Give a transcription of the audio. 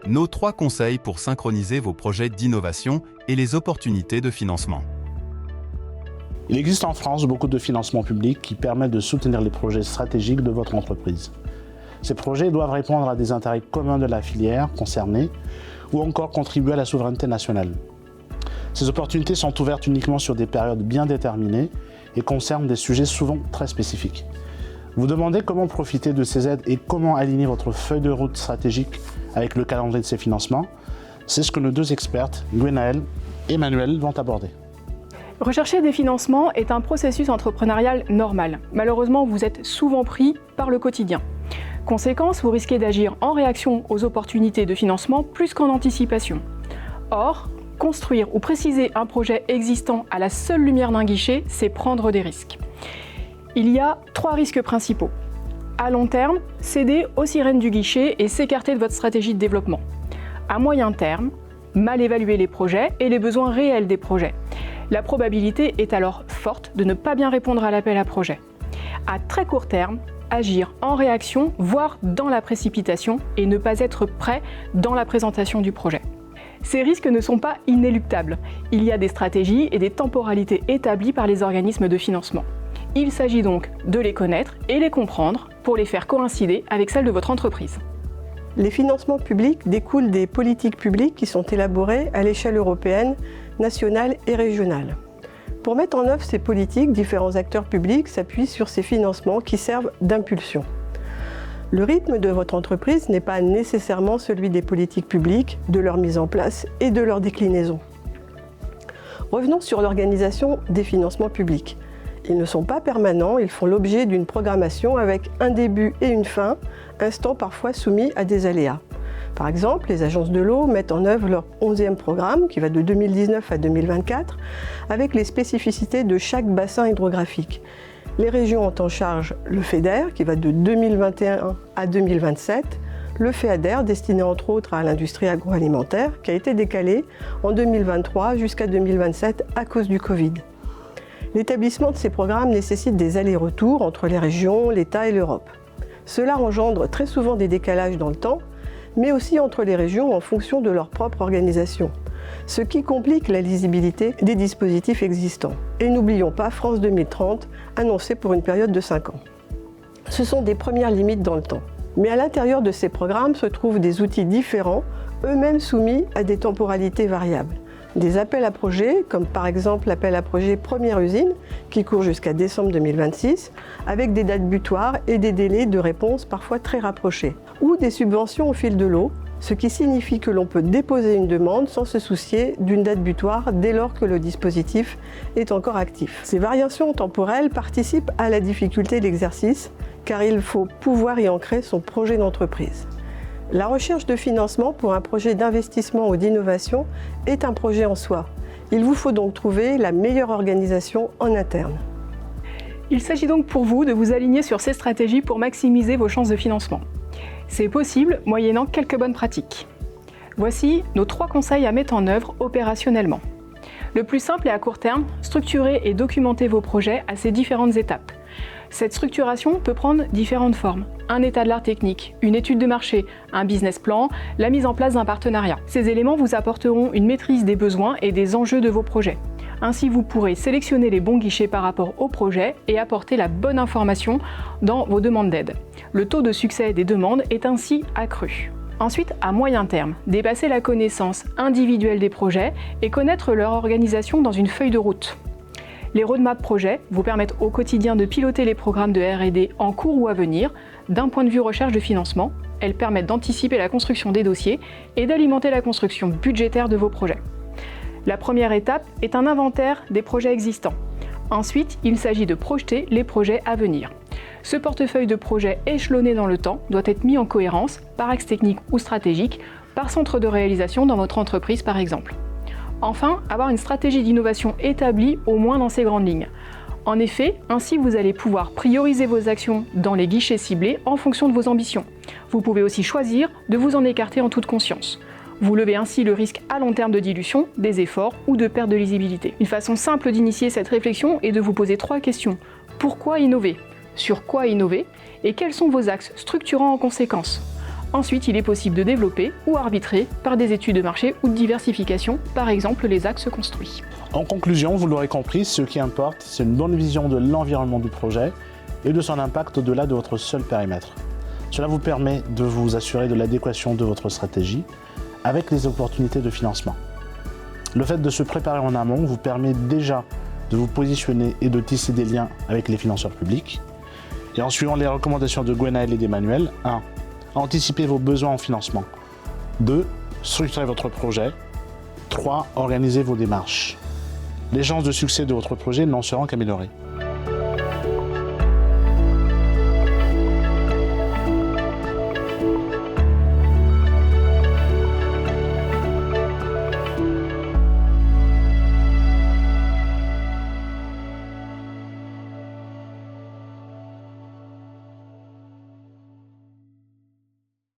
nos 3 conseils pour synchroniser vos projets d'innovation et les opportunités de financement. Il existe en France beaucoup de financements publics qui permettent de soutenir les projets stratégiques de votre entreprise. Ces projets doivent répondre à des intérêts communs de la filière concernée ou encore contribuer à la souveraineté nationale. Ces opportunités sont ouvertes uniquement sur des périodes bien déterminées et concernent des sujets souvent très spécifiques. Vous demandez comment profiter de ces aides et comment aligner votre feuille de route stratégique avec le calendrier de ces financements. C'est ce que nos 2 expertes, Gwenaëlle et Emmanuel, vont aborder. Rechercher des financements est un processus entrepreneurial normal. Malheureusement, vous êtes souvent pris par le quotidien. Conséquence, vous risquez d'agir en réaction aux opportunités de financement plus qu'en anticipation. Or, construire ou préciser un projet existant à la seule lumière d'un guichet, c'est prendre des risques. Il y a 3 risques principaux. À long terme, céder aux sirènes du guichet et s'écarter de votre stratégie de développement. À moyen terme, mal évaluer les projets et les besoins réels des projets. La probabilité est alors forte de ne pas bien répondre à l'appel à projet. À très court terme, agir en réaction, voire dans la précipitation et ne pas être prêt dans la présentation du projet. Ces risques ne sont pas inéluctables. Il y a des stratégies et des temporalités établies par les organismes de financement. Il s'agit donc de les connaître et les comprendre pour les faire coïncider avec celles de votre entreprise. Les financements publics découlent des politiques publiques qui sont élaborées à l'échelle européenne, nationale et régionale. Pour mettre en œuvre ces politiques, différents acteurs publics s'appuient sur ces financements qui servent d'impulsion. Le rythme de votre entreprise n'est pas nécessairement celui des politiques publiques, de leur mise en place et de leur déclinaison. Revenons sur l'organisation des financements publics. Ils ne sont pas permanents, ils font l'objet d'une programmation avec un début et une fin, instant parfois soumis à des aléas. Par exemple, les agences de l'eau mettent en œuvre leur 11e programme, qui va de 2019 à 2024, avec les spécificités de chaque bassin hydrographique. Les régions ont en charge le FEDER, qui va de 2021 à 2027, le FEADER, destiné entre autres à l'industrie agroalimentaire, qui a été décalé en 2023 jusqu'à 2027 à cause du Covid. L'établissement de ces programmes nécessite des allers-retours entre les régions, l'État et l'Europe. Cela engendre très souvent des décalages dans le temps, mais aussi entre les régions en fonction de leur propre organisation, ce qui complique la lisibilité des dispositifs existants. Et n'oublions pas France 2030, annoncé pour une période de 5 ans. Ce sont des premières limites dans le temps. Mais à l'intérieur de ces programmes se trouvent des outils différents, eux-mêmes soumis à des temporalités variables. Des appels à projets, comme par exemple l'appel à projet Première usine, qui court jusqu'à décembre 2026, avec des dates butoirs et des délais de réponse parfois très rapprochés. Ou des subventions au fil de l'eau, ce qui signifie que l'on peut déposer une demande sans se soucier d'une date butoir dès lors que le dispositif est encore actif. Ces variations temporelles participent à la difficulté de l'exercice, car il faut pouvoir y ancrer son projet d'entreprise. La recherche de financement pour un projet d'investissement ou d'innovation est un projet en soi. Il vous faut donc trouver la meilleure organisation en interne. Il s'agit donc pour vous de vous aligner sur ces stratégies pour maximiser vos chances de financement. C'est possible moyennant quelques bonnes pratiques. Voici nos 3 conseils à mettre en œuvre opérationnellement. Le plus simple et à court terme, structurez et documentez vos projets à ces différentes étapes. Cette structuration peut prendre différentes formes. Un état de l'art technique, une étude de marché, un business plan, la mise en place d'un partenariat. Ces éléments vous apporteront une maîtrise des besoins et des enjeux de vos projets. Ainsi, vous pourrez sélectionner les bons guichets par rapport au projet et apporter la bonne information dans vos demandes d'aide. Le taux de succès des demandes est ainsi accru. Ensuite, à moyen terme, dépasser la connaissance individuelle des projets et connaître leur organisation dans une feuille de route. Les roadmaps projets vous permettent au quotidien de piloter les programmes de R&D en cours ou à venir. D'un point de vue recherche de financement, elles permettent d'anticiper la construction des dossiers et d'alimenter la construction budgétaire de vos projets. La première étape est un inventaire des projets existants. Ensuite, il s'agit de projeter les projets à venir. Ce portefeuille de projets échelonné dans le temps doit être mis en cohérence par axe technique ou stratégique, par centre de réalisation dans votre entreprise par exemple. Enfin, avoir une stratégie d'innovation établie au moins dans ses grandes lignes. En effet, ainsi vous allez pouvoir prioriser vos actions dans les guichets ciblés en fonction de vos ambitions. Vous pouvez aussi choisir de vous en écarter en toute conscience. Vous levez ainsi le risque à long terme de dilution, des efforts ou de perte de lisibilité. Une façon simple d'initier cette réflexion est de vous poser 3 questions. Pourquoi innover ? Sur quoi innover ? Et quels sont vos axes structurants en conséquence ? Ensuite, il est possible de développer ou arbitrer par des études de marché ou de diversification, par exemple les axes construits. En conclusion, vous l'aurez compris, ce qui importe, c'est une bonne vision de l'environnement du projet et de son impact au-delà de votre seul périmètre. Cela vous permet de vous assurer de l'adéquation de votre stratégie avec les opportunités de financement. Le fait de se préparer en amont vous permet déjà de vous positionner et de tisser des liens avec les financeurs publics. Et en suivant les recommandations de Gwenaël et d'Emmanuel, 1. Anticipez vos besoins en financement. 2. Structurez votre projet. 3. Organisez vos démarches. Les chances de succès de votre projet n'en seront qu'améliorées.